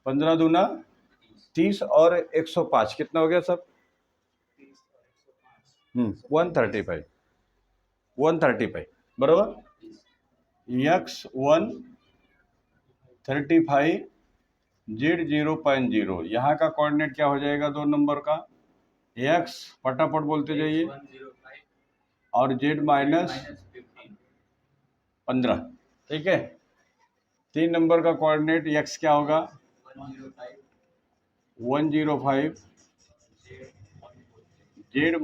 15 दूना 30 और 105 कितना हो गया सब? 135 बराबर। x 135 z 0.0, यहाँ का कोऑर्डिनेट क्या हो जाएगा 2 नंबर का? x फटाफट बोलते जाइए, और z -15, ठीक है। 3 नंबर का कोऑर्डिनेट x क्या होगा? 105 z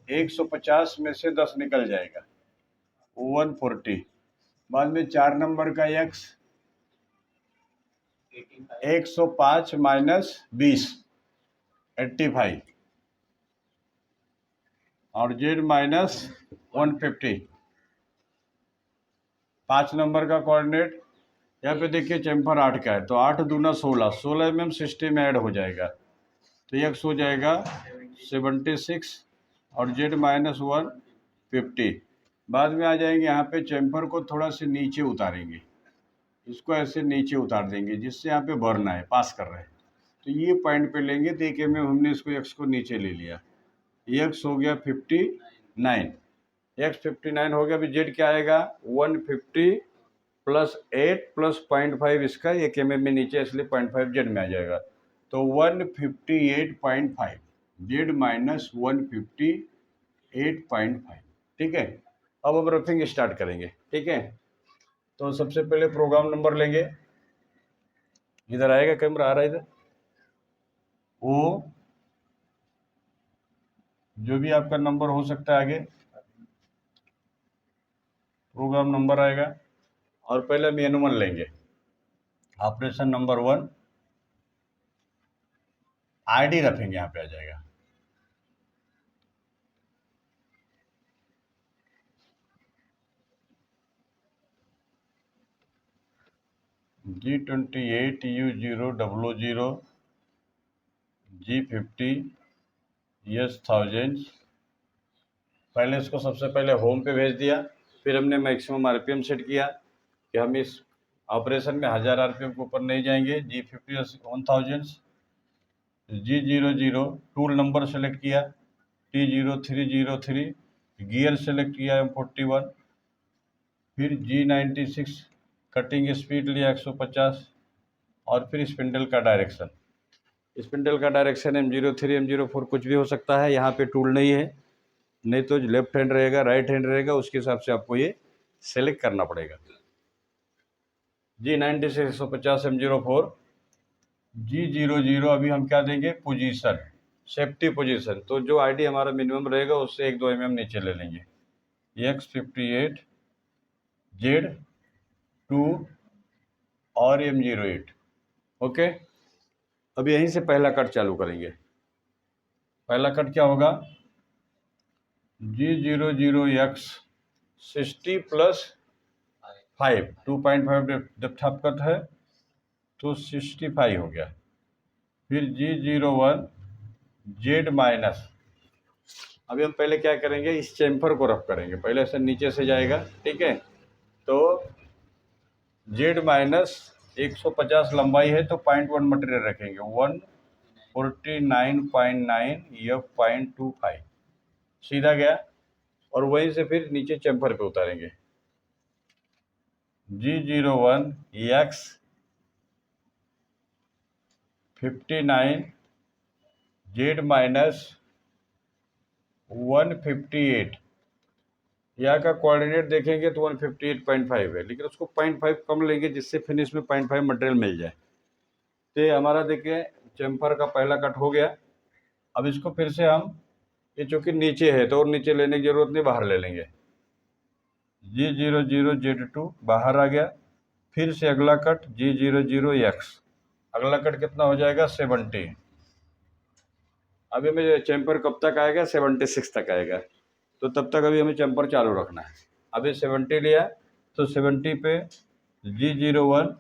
-150 में से 10 निकल जाएगा 140। बाद में 4 नंबर का x 105 -20 85, और z -150। 5 नंबर का कोऑर्डिनेट यहाँ पे देखिए चैम्फर 8 का है, तो 8 दूना 16, 16 में 60 में ऐड हो जाएगा, तो x हो जाएगा 76 और z -150। बाद में आ जाएंगे यहाँ पे चैम्फर को थोड़ा से नीचे उतारेंगे, इसको ऐसे नीचे उतार देंगे जिससे यहाँ पे भरना है, पास कर रहे हैं, तो ये पॉइंट पे लेंगे। तो एक में हमने इसको x को नीचे ले लिया, x हो गया 59, x 59 हो गया। अभी z क्या आएगा? 150 + 8 + 0.5 इसका, एक में नीचे इसलिए 0.5 z में आ जाएगा, तो 158.5 z -158.5, ठीक है। अब हम रफिंग स्टार्ट करेंगे, ठीक है। तो सबसे पहले प्रोग्राम नंबर लेंगे, इधर आएगा, कैमरा आ रहा है इधर, वो जो भी आपका नंबर हो सकता है आगे प्रोग्राम नंबर आएगा, और पहले हम एनुअल लेंगे। ऑपरेशन नंबर 1 आईडी रखेंगे, यहाँ पे आ जाएगा G28 U000 G50 S1000। पहले इसको सबसे पहले होम पे भेज दिया, फिर हमने मैक्सिमम आरपीएम सेट किया कि हम इस ऑपरेशन में 1000 आरपीएम के ऊपर नहीं जाएंगे। G50 1000, G00 tool number select किया, T0303 गियर सेलेक्ट किया M41, फिर G96 कटिंग स्पीड लिया 150, और फिर स्पिंडल का डायरेक्शन। स्पिंडल का डायरेक्शन M03 M04 कुछ भी हो सकता है, यहाँ पे टूल नहीं है, नहीं तो लेफ्ट हैंड रहेगा राइट हैंड रहेगा, उसके हिसाब से आपको ये सेलेक्ट करना पड़ेगा। G96 150 M04, G00 अभी हम क्या देंगे? पोजीशन, सेफ्टी पोजीशन, तो जो आईडी हमारा मिनिमम रहेगा उससे 1-2 mm नीचे ले लेंगे। X58 Z2 और M08, ओके। अब यहीं से पहला कट चालू करेंगे। पहला कट क्या होगा? G00X 60 + 5 2.5 डेप्थ ऑफ कट है, तो 65 हो गया। फिर G01 Z माइनस, अभी हम पहले क्या करेंगे? इस चैम्फर को रफ करेंगे, पहले से नीचे से जाएगा, ठीक है। तो Z माइनस 150 लंबाई है, तो 0.1 मटेरियल रखेंगे, 149.9 F.25 सीधा गया, और वहीं से फिर नीचे चैम्फर पे उतारेंगे। G01 X 59 Z माइनस 158, यहाँ का कोऑर्डिनेट देखेंगे तो 158.5 है, लेकिन उसको 0.5 कम लेंगे जिससे फिनिश में 0.5 मटेरियल मिल जाए। तो हमारा देखिए चैम्फर का पहला कट हो गया। अब इसको फिर से हम, ये चूँकि नीचे है तो और नीचे लेने की जरूरत नहीं, बाहर ले लेंगे। G00 Z2 बाहर आ गया, फिर से अगला कट G00 X, अगला कट कितना हो जाएगा? 70। अभी हमें चैम्पर कब तक आएगा? 76 तक आएगा, तो तब तक अभी हमें चैम्पर चालू रखना है। अभी 70 लिया, तो 70 पे G01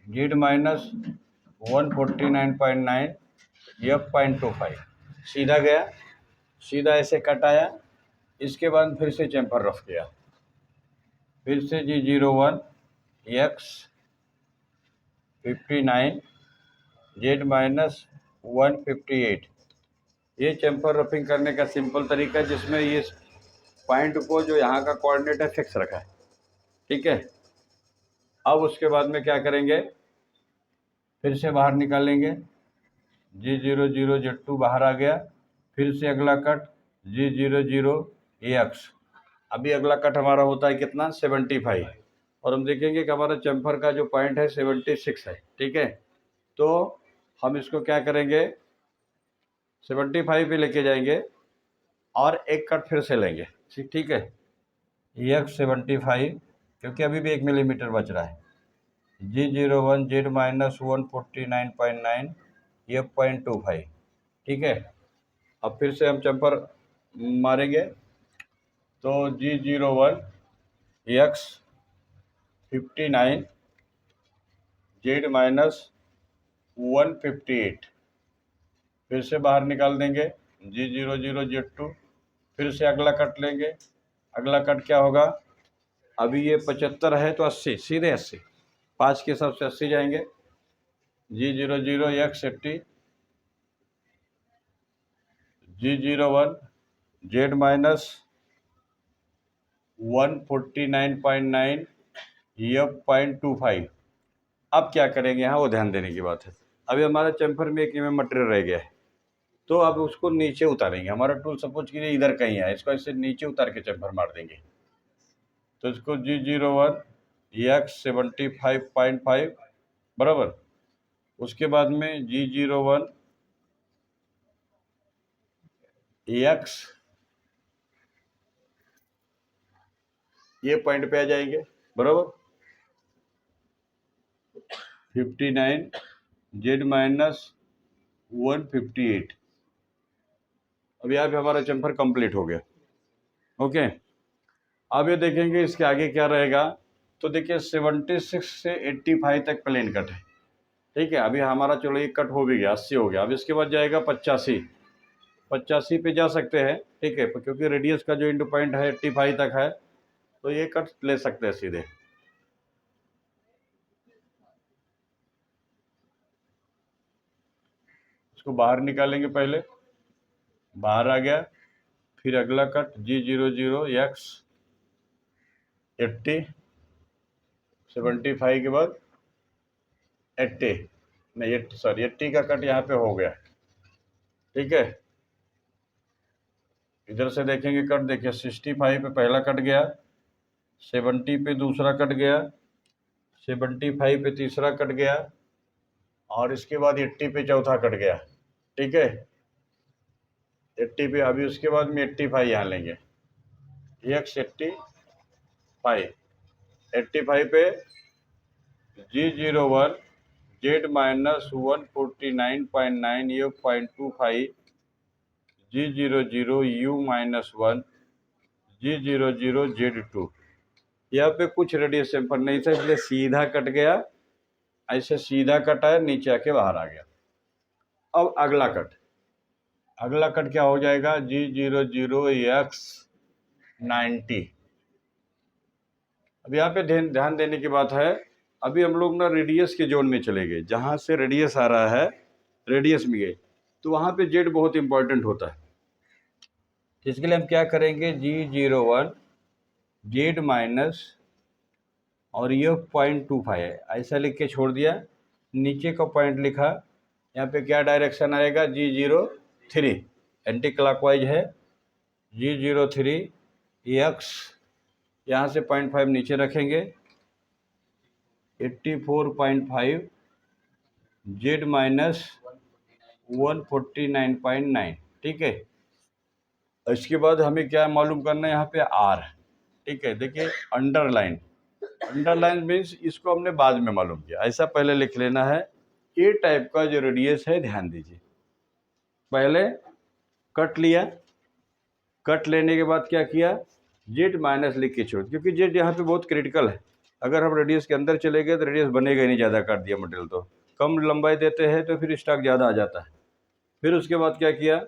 Z माइनस 149.9 F.25 सीधा गया, सीधा ऐसे कट आया। इसके बाद फिर से चैम्फर रफ किया, फिर से G01 X 59 जेड माइनस 158। ये चैम्फर रफिंग करने का सिंपल तरीका है, जिसमें ये पॉइंट को जो यहाँ का कोऑर्डिनेट है फिक्स रखा है। ठीक है, अब उसके बाद में क्या करेंगे, फिर से बाहर निकालेंगे। G00 Z2 बाहर आ गया। फिर से अगला कट G00 AX। अभी अगला कट हमारा होता है कितना, 75। और हम देखेंगे कि हमारा चैम्फर का जो पॉइंट है 76 है। ठीक है, तो हम इसको क्या करेंगे, 75 पे लेके जाएंगे और एक कट फिर से लेंगे। ठीक है, EX 75, क्योंकि अभी भी 1 मिलीमीटर बच रहा है। G01 Z minus 149.9 F.25। ठीक है, अब फिर से हम चैम्फर मारेंगे तो G01 X 59 Z माइनस 158। फिर से बाहर निकाल देंगे G00 Z2। फिर से अगला कट लेंगे। अगला कट क्या होगा, अभी ये 75 है तो 80, सीधे 80, 5 के हिसाब से 80 जाएंगे। G00 X 80 G01 Z minus 149.9 F.25। अब क्या करेंगे, यहाँ वो ध्यान देने की बात है। अभी हमारा चैम्फर में एक मटेरियल रह गया है, तो अब उसको नीचे उतारेंगे। हमारा टूल सपोज कीजिए इधर कहीं है, इसको ऐसे नीचे उतार के चैम्फर मार देंगे। तो इसको G01 X 75.5 बराबर। उसके बाद में G01 X ये पॉइंट पे आ जाएंगे बराबर। 59 Z माइनस 158। अब यहाँ पे हमारा चैम्फर कंप्लीट हो गया। ओके, अब ये देखेंगे इसके आगे क्या रहेगा। तो देखिए 76 से 85 तक प्लेन कट है। ठीक है, अभी हमारा चलो एक कट हो भी गया, 80 हो गया। अब इसके बाद जाएगा 85, 85 पे जा सकते हैं। ठीक है, क्योंकि रेडियस का जो इंडू पॉइंट है 85 तक है, तो ये कट ले सकते हैं सीधे। इसको बाहर निकालेंगे, पहले बाहर आ गया। फिर अगला कट G00 X 80 75 के बाद 80 नहीं 80 का कट यहाँ पे हो गया। ठीक है, इधर से देखेंगे कट, देखिए 65 पे पहला कट गया, 70 पे दूसरा कट गया, 75 पे तीसरा कट गया, और इसके बाद 80 पे चौथा कट गया। ठीक है, 80 पे अभी उसके बाद में 85 यहाँ लेंगे। X 85 पे G01 Z minus 149.9 F.25 G00 U minus 1 G00 Z2। यहाँ पे कुछ रेडियस चैम्फर नहीं था, इसलिए सीधा कट गया, ऐसे सीधा कटा है, नीचे आके बाहर आ गया। अब अगला कट क्या हो जाएगा, G00 X 90। अब यहाँ पे ध्यान देने की बात है, अभी हम लोग ना रेडियस के जोन में चले गए। जहाँ से रेडियस आ रहा है, रेडियस में गए, तो वहाँ पे जेड बहुत इंपॉर्टेंट होता है। इसके लिए हम क्या करेंगे, G01 जेड माइनस और ये 0.25 है, ऐसा लिख के छोड़ दिया। नीचे का पॉइंट लिखा, यहाँ पे क्या डायरेक्शन आएगा, G03 एंटी क्लॉकवाइज है। G03 X यहाँ से 0.5 नीचे रखेंगे, 84.5 Z माइनस 149.9। ठीक है, इसके बाद हमें क्या मालूम करना है, यहाँ पे R। ठीक है, देखिए अंडरलाइन मीन्स इसको हमने बाद में मालूम किया, ऐसा पहले लिख लेना है। ए टाइप का जो रेडियस है, ध्यान दीजिए, पहले कट लिया, कट लेने के बाद क्या किया, जेड माइनस लिख के छोड़, क्योंकि जेड यहाँ पे बहुत क्रिटिकल है। अगर हम रेडियस के अंदर चले गए तो रेडियस बनेगा ही नहीं, ज़्यादा काट दिया मटेरियल तो। कम लंबाई देते हैं तो फिर स्टॉक ज़्यादा आ जाता है। फिर उसके बाद क्या किया,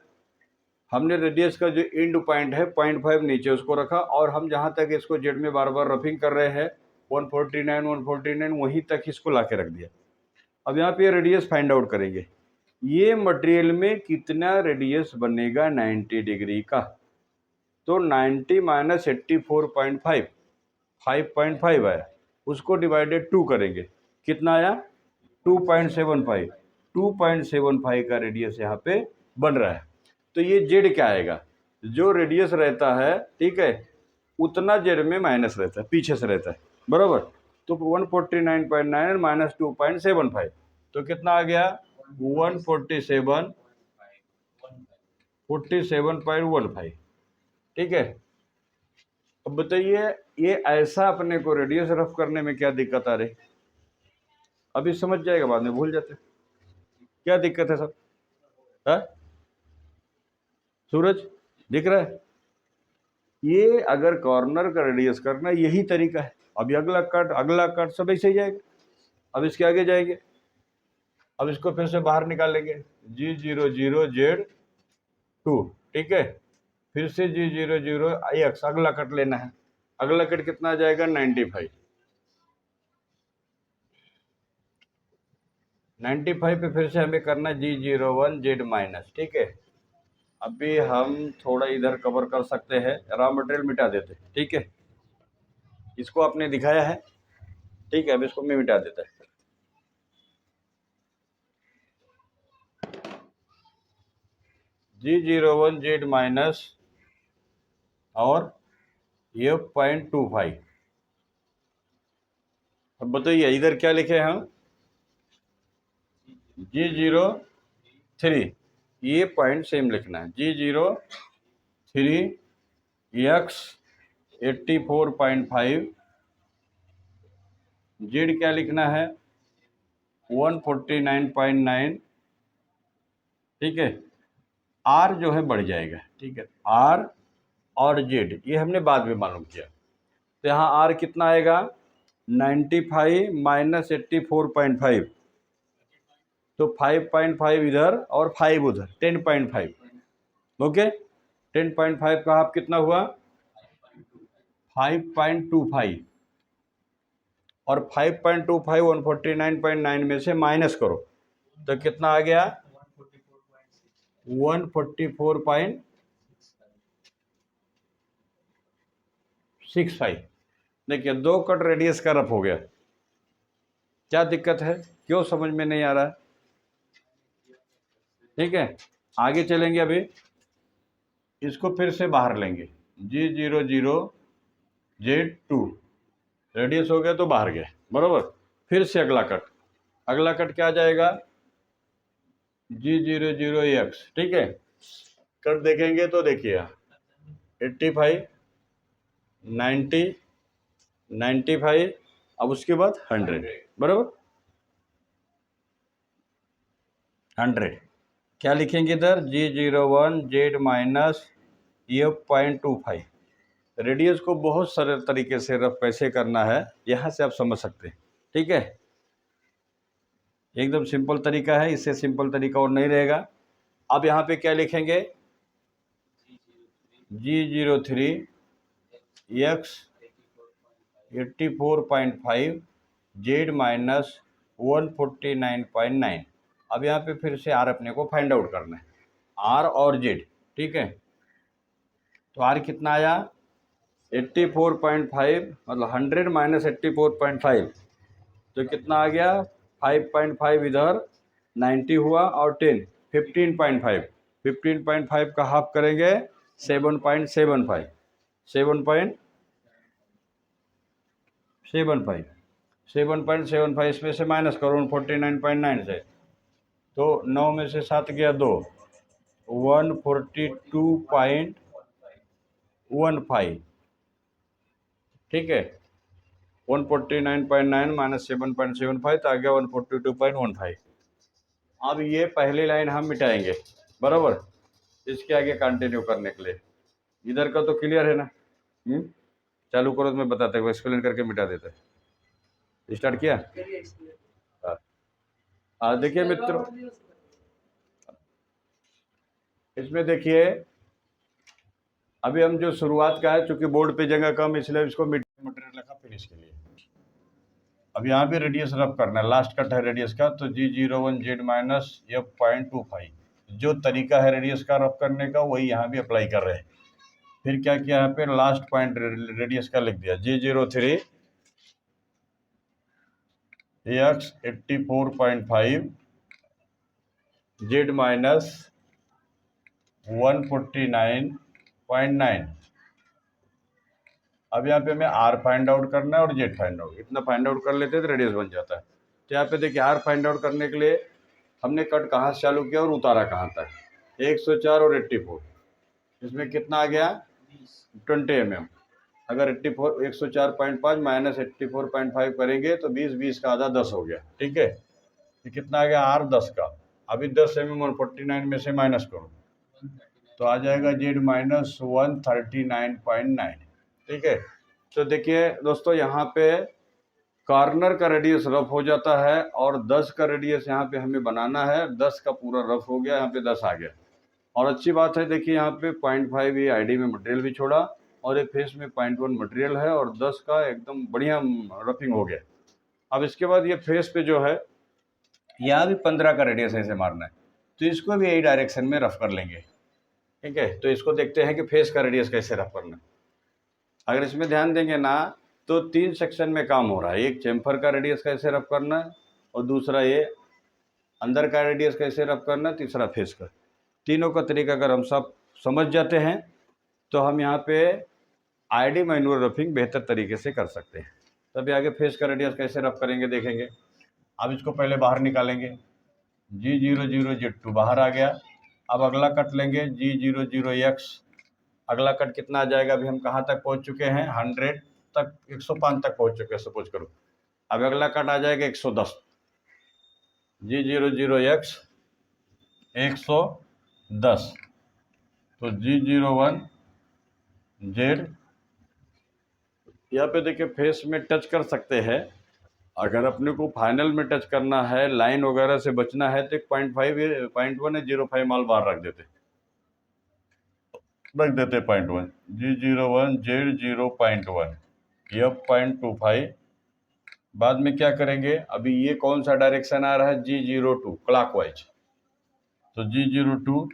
हमने रेडियस का जो एंड पॉइंट है 0.5 नीचे उसको रखा, और हम जहाँ तक इसको जेड में बार बार रफिंग कर रहे हैं 149 वहीं तक इसको ला के रख दिया। अब यहाँ पे रेडियस फाइंड आउट करेंगे, ये मटेरियल में कितना रेडियस बनेगा 90 डिग्री का। तो 90 माइनस 84.5 5.5 आया, उसको डिवाइडेड 2 करेंगे, कितना आया 2.75 2.75 का रेडियस यहाँ पे बन रहा है। तो ये जेड क्या आएगा, जो रेडियस रहता है ठीक है उतना जेड में माइनस रहता है, पीछे से रहता है बराबर। तो 149.9 माइनस 2.75 तो कितना आ गया 147.15 ठीक है। अब बताइए ये ऐसा अपने को रेडियस रफ करने में क्या दिक्कत आ रही, अभी समझ जाएगा बाद में भूल जाते क्या दिक्कत है सब है? सूरज दिख रहा है, ये अगर कॉर्नर का रेडियस करना यही तरीका है। अभी अगला कट सब ऐसे ही जाएगा। अब इसके आगे जाएंगे, अब इसको फिर से बाहर निकालेंगे G00Z2 ठीक है, फिर से G00X अगला कट लेना है, अगला कट कितना आ जाएगा 95 पे फिर से हमें करना है G01Z माइनस ठीक है। अभी हम थोड़ा इधर कवर कर सकते हैं, रॉ मटेरियल मिटा देते हैं ठीक है, इसको आपने दिखाया है ठीक है, अब इसको मैं मिटा देता है। G01Z माइनस और F.25। अब बताइए इधर क्या लिखे हैं हम G03, ये पॉइंट सेम लिखना है G03X 84.5, जेड क्या लिखना है 149.9 ठीक है। आर जो है बढ़ जाएगा ठीक है, आर और जेड ये हमने बाद में मालूम किया। तो यहाँ आर कितना आएगा 95 माइनस 84.5, तो 5.5 इधर और 5 उधर 10.5 ओके। 10.5 का हाफ कितना हुआ 5.25 और 5.25 149.9 में से माइनस करो तो कितना आ गया 144.65। देखिए 2 कट रेडियस का रफ हो गया, क्या दिक्कत है, क्यों समझ में नहीं आ रहा है ठीक है। आगे चलेंगे, अभी इसको फिर से बाहर लेंगे G00Z2 रेडियस हो गया तो बाहर गया बराबर। फिर से अगला कट क्या आ जाएगा G00X ठीक है। कट देखेंगे तो देखिए 85 90 95 अब उसके बाद 100 बराबर 100 क्या लिखेंगे इधर G01Z माइनस F.25। रेडियस को बहुत सरल तरीके से रफ कैसे करना है यहाँ से आप समझ सकते हैं ठीक है, एकदम सिंपल तरीका है, इससे सिंपल तरीका और नहीं रहेगा। अब यहाँ पे क्या लिखेंगे G03X 84.5 जेड माइनस 149.9। अब यहाँ पे फिर से आर अपने को फाइंड आउट करना है, आर और जेड ठीक है। तो आर कितना आया 84.5 मतलब 100 माइनस 84.5 तो कितना आ गया 5.5 इधर 90 हुआ और 10 15.5 का हाफ करेंगे 7.75 7.75 इसमें से माइनस करो 49.9 से, तो 9 में से 7 गया 2 142.15 ठीक है। 149.9 माइनस 7.75 तो आ गया 142.15। अब ये पहली लाइन हम मिटाएंगे बराबर, इसके आगे कंटिन्यू करने के लिए इधर का तो क्लियर है ना। चालू करो तो मैं बताता हूँ, एक्सप्लेन करके मिटा देता है। स्टार्ट किया देखिए मित्रों इसमें देखिए अभी हम जो शुरुआत का है, चूंकि बोर्ड पे जगह कम इसलिए इसको मटेरियल रखा फिनिश के लिए। अब यहाँ भी रेडियस रफ करना है, लास्ट कट है रेडियस का, तो G01 Z माइनस F.25 जो तरीका है रेडियस का रफ करने का वही यहाँ भी अप्लाई कर रहे हैं। फिर क्या किया यहाँ पे, लास्ट पॉइंट रेडियस का लिख दिया G03 X 84.5 Z माइनस 149.9। अब यहाँ पे हमें R फाइंड आउट करना है और Z फाइंड आउट, इतना फाइंड आउट कर लेते हैं तो रेडियस बन जाता है। तो यहाँ पे देखिए R फाइंड आउट करने के लिए हमने कट कहाँ से चालू किया और उतारा कहाँ तक, 104 और 84, इसमें कितना आ गया 20 mm। अगर 104.5 माइनस 84.5 करेंगे तो 20 का आधा 10 हो गया, ठीक है। तो कितना आ गया R 10 का। अभी 10 mm 149 में से माइनस करो तो आ जाएगा Z माइनस 139.9, ठीक है। तो देखिए दोस्तों यहाँ पे कॉर्नर का रेडियस रफ हो जाता है और 10 का रेडियस यहाँ पे हमें बनाना है, 10 का पूरा रफ हो गया, यहाँ पे 10 आ गया। और अच्छी बात है देखिए यहाँ पे 0.5 ये आईडी में मटेरियल भी छोड़ा और ये फेस में 0.1 मटेरियल है और 10 का एकदम बढ़िया रफिंग हो गया। अब इसके बाद ये फेस पे जो है यहाँ भी 15 का रेडियस ऐसे मारना है, तो इसको भी यही डायरेक्शन में रफ कर लेंगे, ठीक है। तो इसको देखते हैं कि फेस का रेडियस कैसे रफ करना है। अगर इसमें ध्यान देंगे ना तो 3 सेक्शन में काम हो रहा है, एक चेम्फर का रेडियस कैसे रफ करना है और दूसरा ये अंदर का रेडियस कैसे रफ करना है, तीसरा फेस का। तीनों का तरीका अगर हम सब समझ जाते हैं तो हम यहाँ पे आईडी मैनुअल रफिंग बेहतर तरीके से कर सकते हैं। तभी आगे फेस का रेडियस कैसे रफ करेंगे देखेंगे। अब इसको पहले बाहर निकालेंगे, G00 Z2 बाहर आ गया। अब अगला कट लेंगे G00 X, अगला कट कितना आ जाएगा, अभी हम कहाँ तक पहुँच चुके हैं 100 तक, 105 तक पहुँच चुके हैं सपोज करो। अब अगला कट आ जाएगा 110, G00 X 110, तो G01 Z यहाँ पे देखिए फेस में टच कर सकते हैं। अगर अपने को फाइनल में टच करना है, लाइन वगैरह से बचना है तो 0.1 या 0.5 माल बाहर रख देते 0.1 G01 Z 0.1 F.25। बाद में क्या करेंगे, अभी ये कौन सा डायरेक्शन आ रहा है G02 क्लॉकवाइज, तो G02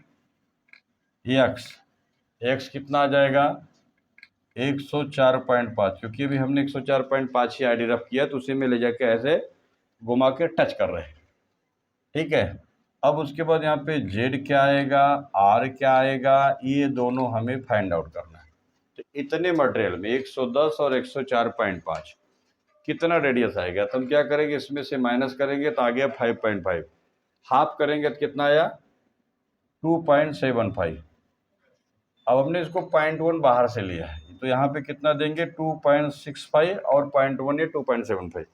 X कितना आ जाएगा 104.5, क्योंकि अभी हमने 104.5 ही आईडी रफ किया तो उसी में ले जाके ऐसे घुमा के टच कर रहे हैं, ठीक है। अब उसके बाद यहाँ पे Z क्या आएगा, R क्या आएगा, ये दोनों हमें फाइंड आउट करना है। तो इतने मटेरियल में 110 और 104.5 कितना रेडियस आएगा, तो हम क्या करेंगे इसमें से माइनस करेंगे तो आ गया 5.5, हाफ करेंगे तो कितना आया 2.75। अब हमने इसको 0.1 बाहर से लिया है तो यहाँ पे कितना देंगे 2.65 और 0.1 या 2.75।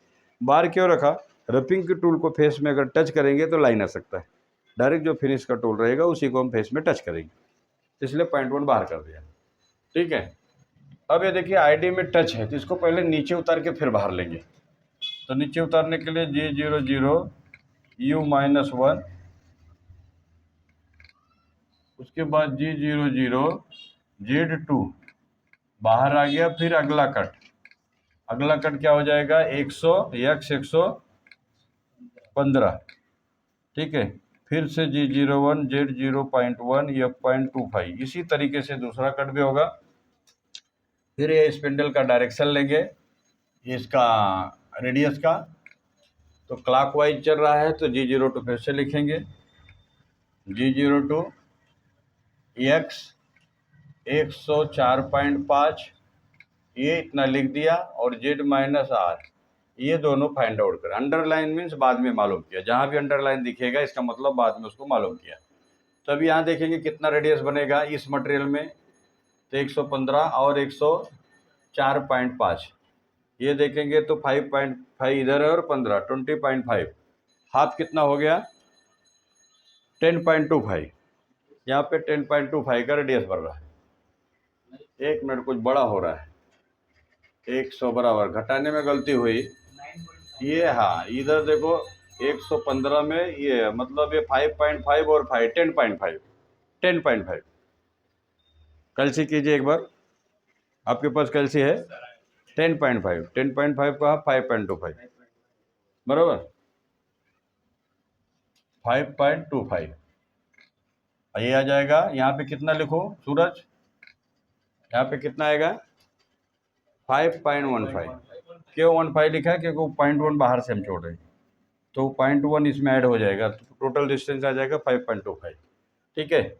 बाहर क्यों रखा, रफिंग के टूल को फेस में अगर टच करेंगे तो लाइन आ सकता है, डायरेक्ट जो फिनिश का टूल रहेगा उसी को हम फेस में टच करेंगे, इसलिए 0.1 बाहर कर दिया, ठीक है। अब ये देखिए आईडी में टच है तो इसको पहले नीचे उतार के फिर बाहर लेंगे। तो नीचे उतारने के लिए G00 U-1, उसके बाद G00 Z2 बाहर आ गया। फिर अगला कट क्या हो जाएगा 100 X 115, ठीक है। फिर से G01 Z 0.1 F.25, इसी तरीके से दूसरा कट भी होगा। फिर ये स्पिंडल का डायरेक्शन लेंगे इसका रेडियस का, तो क्लॉकवाइज चल रहा है तो G02 फिर से लिखेंगे G02 X 104.5, ये इतना लिख दिया और Z माइनस R ये दोनों फाइंड आउट कर। अंडरलाइन मीन्स बाद में मालूम किया, जहाँ भी अंडरलाइन दिखेगा इसका मतलब बाद में उसको मालूम किया। तो अभी यहाँ देखेंगे कितना रेडियस बनेगा इस मटेरियल में, तो 115 और 104.5 ये देखेंगे तो 5.5 इधर है और 15 20.5, हाफ कितना हो गया 10.25, यहाँ पे 10.25 का रेडियस बढ़ रहा है। 1 मिनट कुछ बड़ा हो रहा है, 100 बराबर घटाने में गलती हुई ये, हाँ इधर देखो 115 में ये मतलब ये 5.5 और 10.5 कैलसी कीजिए एक बार, आपके पास कैलसी है 10.5 का 5.25, बराबर 5.25। ये आ जाएगा, यहाँ पे कितना लिखो सूरज, यहाँ पे कितना आएगा 5.15। क्यों 15 लिखा है, क्योंकि वो 0.1 बाहर से हम छोड़ रहे हैं, तो 0.1 इसमें ऐड हो जाएगा, तो टोटल डिस्टेंस आ जाएगा 5.25। ठीक है,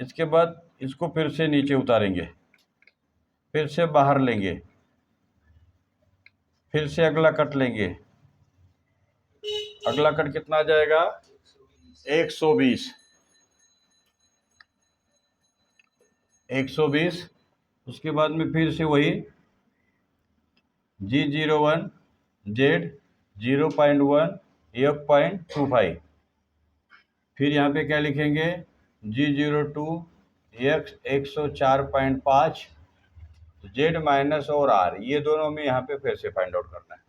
इसके बाद इसको फिर से नीचे उतारेंगे, फिर से बाहर लेंगे, फिर से अगला कट लेंगे। अगला कट कितना आ जाएगा 120। 120, उसके बाद में फिर से वही G01 Z 0.1 F.25। फिर यहाँ पे क्या लिखेंगे G02 X 104.5 Z माइनस और R, ये दोनों में यहाँ पे फिर से फाइंड आउट करना है।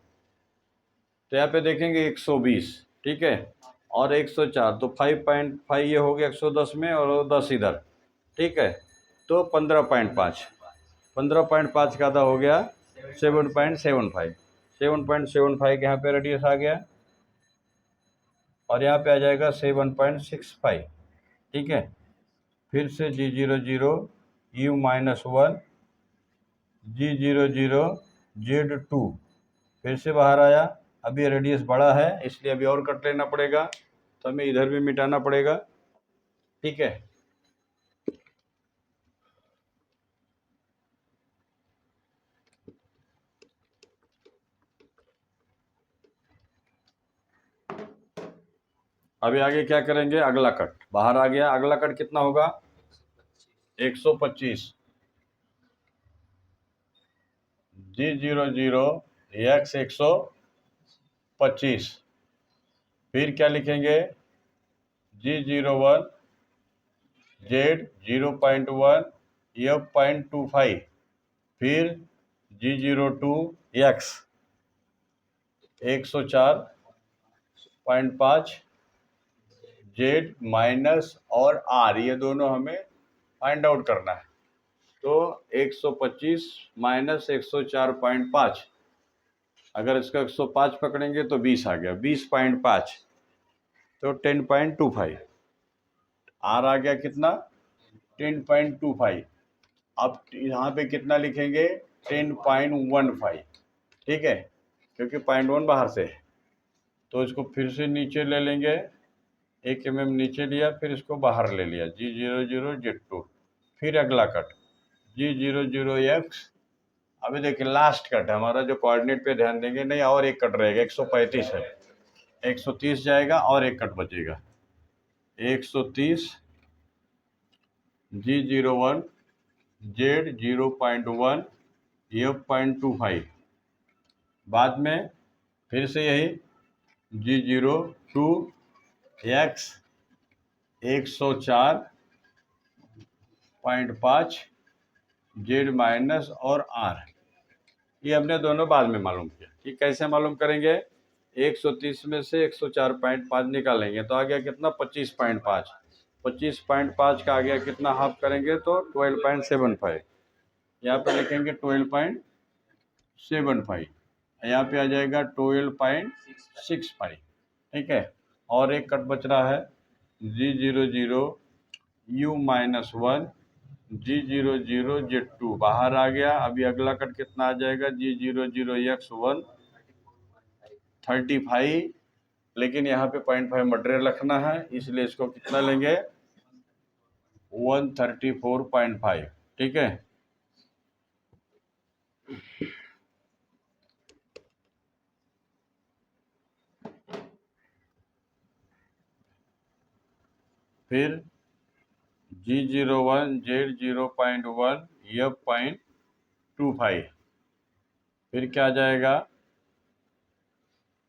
तो यहाँ पे देखेंगे 120, ठीक है, और 104, तो 5.5 ये हो गया 110 में, और 10 इधर, ठीक है, तो 15.5। 15.5 का आधा हो गया 7.75। 7.75 के यहाँ पे रेडियस आ गया, और यहाँ पे आ जाएगा 7.65। ठीक है, फिर से G00 U-1 G00 Z2 फिर से बाहर आया। अभी रेडियस बड़ा है, इसलिए अभी और कट लेना पड़ेगा, तो हमें इधर भी मिटाना पड़ेगा। ठीक है, अभी आगे क्या करेंगे, अगला कट बाहर आ गया। अगला कट कितना होगा 125। G00 X 125। फिर क्या लिखेंगे G01 Z 0.1 F.25। फिर G02 X 104.5 Z माइनस और R, ये दोनों हमें फाइंड आउट करना है। तो 125 माइनस 104.5, अगर इसका 105 पकड़ेंगे तो 20 आ गया, 20.5, तो 10.25। R आ गया कितना 10.25। अब यहाँ पे कितना लिखेंगे 10.15। ठीक है, क्योंकि 0.1 बाहर से है, तो इसको फिर से नीचे ले लेंगे, 1 mm नीचे लिया, फिर इसको बाहर ले लिया G00 Z2। फिर अगला कट G00 X। अभी देखिए लास्ट कट है हमारा, जो कोऑर्डिनेट पे ध्यान देंगे, नहीं और एक कट रहेगा, 135 है, 130 जाएगा और एक कट बचेगा 130 G01 Z 0.1 F.25। बाद में फिर से यही G02 X 104.5 Z माइनस और R, ये हमने दोनों बाद में मालूम किया। कि कैसे मालूम करेंगे, 130 में से 104.5 निकालेंगे तो आ गया कितना 25.5। 25.5 का आ गया कितना, हाफ करेंगे तो 12.75। यहाँ पे लिखेंगे 12.75, यहाँ पे आ जाएगा 12.65। ठीक है, और एक कट बच रहा है G00 U-1 G00 Z2 बाहर आ गया। अभी अगला कट कितना आ जाएगा G00 X 135, लेकिन यहाँ पे 0.5 मटेरियल रखना है, इसलिए इसको कितना लेंगे 134.5। ठीक है, फिर G01 Z 0.1 F.25। फिर क्या आ जाएगा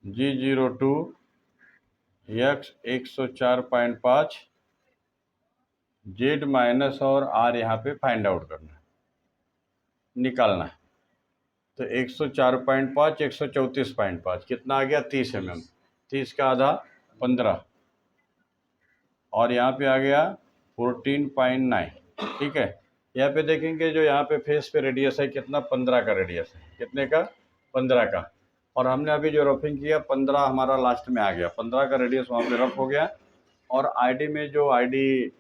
G02 X 104.5 Z माइनस और R, यहाँ पे फाइंड आउट करना है, निकालना है। तो 104.5 134.5 कितना आ गया 30 mm, 30 का आधा 15, और यहाँ पे आ गया 14.9। ठीक है, यहाँ पे देखेंगे जो यहाँ पे फेस पे रेडियस है कितना 15 का रेडियस है, कितने का 15 का। और हमने अभी जो रफिंग किया 15 हमारा लास्ट में आ गया, 15 का रेडियस वहाँ पे रफ हो गया। और आईडी में जो आईडी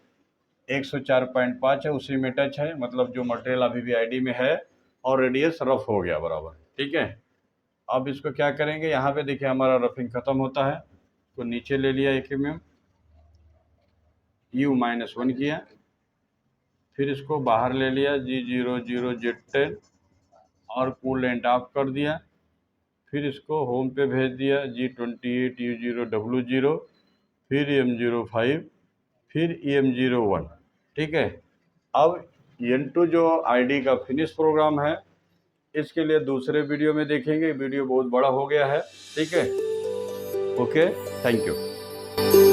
104.5 है उसी में टच है, मतलब जो मटेरियल अभी भी आईडी में है और रेडियस रफ हो गया बराबर। ठीक है, अब इसको क्या करेंगे, यहाँ पे देखिए हमारा रफिंग खत्म होता है, तो नीचे ले लिया 1 mm, U-1 किया, फिर इसको बाहर ले लिया G00 Z10 और कूलेंट ऑफ कर दिया, फिर इसको होम पे भेज दिया G28 U0 W0, फिर EM05, फिर EM01। ठीक है, अब N2 जो आईडी का फिनिश प्रोग्राम है इसके लिए दूसरे वीडियो में देखेंगे, वीडियो बहुत बड़ा हो गया है। ठीक है, ओके, थैंक यू।